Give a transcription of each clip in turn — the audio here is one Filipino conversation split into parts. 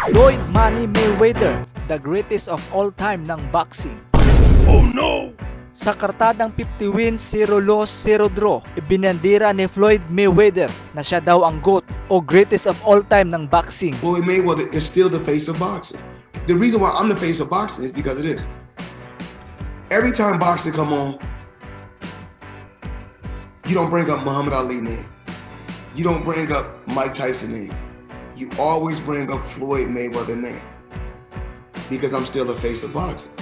Floyd Money Mayweather, the greatest of all time ng boxing. Oh no! Sa kartadang 50 wins, 0 loss, 0 draw, ibinandira ni Floyd Mayweather na siya daw ang GOAT o greatest of all time ng boxing. Floyd Mayweather is still the face of boxing. The reason why I'm the face of boxing is because of this. Every time boxing come on, you don't bring up Muhammad Ali name. You don't bring up Mike Tyson name. You always bring up Floyd Mayweather name. Because I'm still the face of boxing.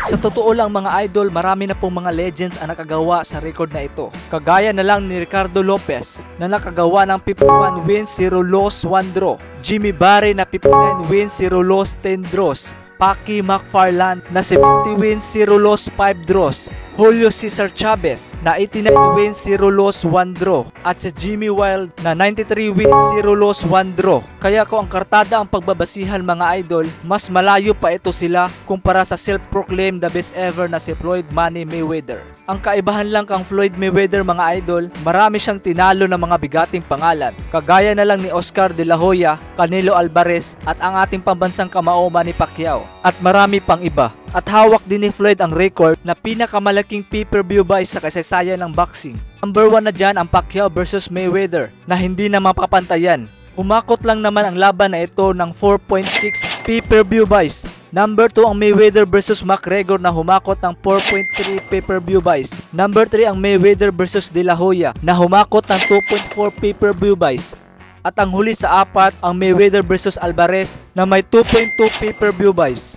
Sa totoo lang mga idol, marami na pong mga legends ang nakagawa sa record na ito. Kagaya na lang ni Ricardo Lopez na nakagawa ng 51 wins, 0 loss, 1 draw. Jimmy Barry na 59 wins, 0 loss, 10 draws. Pacquiao McFarland na 70 wins, 0 loss, 5 draws. Julio Cesar Chavez na 89 wins, 0 loss, 1 draw. At si Jimmy Wild na 93 wins, 0 loss, 1 draw. Kaya kung ang kartada ang pagbabasihan mga idol, mas malayo pa ito sila kumpara sa self-proclaimed the best ever na si Floyd Money Mayweather. Ang kaibahan lang kang Floyd Mayweather mga idol, marami siyang tinalo ng mga bigating pangalan. Kagaya na lang ni Oscar De La Hoya, Canelo Alvarez at ang ating pambansang kamao Manny Pacquiao. At marami pang iba. At hawak din ni Floyd ang record na pinakamalaking pay-per-view buys sa kasaysayan ng boxing. Number 1 na dyan ang Pacquiao vs Mayweather na hindi na mapapantayan. Humakot lang naman ang laban na ito ng 4.6 pay-per-view buys. Number 2 ang Mayweather vs McGregor na humakot ng 4.3 pay-per-view buys. Number 3 ang Mayweather vs De La Hoya na humakot ng 2.4 pay-per-view buys. At ang huli sa apat ang Mayweather vs Alvarez na may 2.2 pay-per-view buys.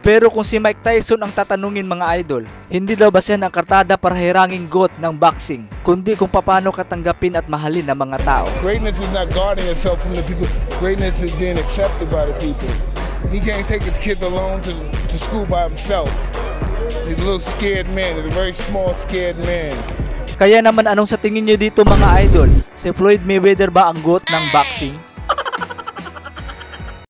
Pero kung si Mike Tyson ang tatanungin mga idol, hindi daw basehan ang kartada para hiranging GOAT ng boxing, kundi kung paano katanggapin at mahalin ng mga tao. Greatness is not guarding yourself from the people. Greatness is being accepted by the people. He can't take his kids alone to school by himself. He's a little scared man. He's a very small scared man. Kaya naman anong sa tingin nyo dito mga idol? Si Floyd Mayweather ba ang GOAT ng boxing?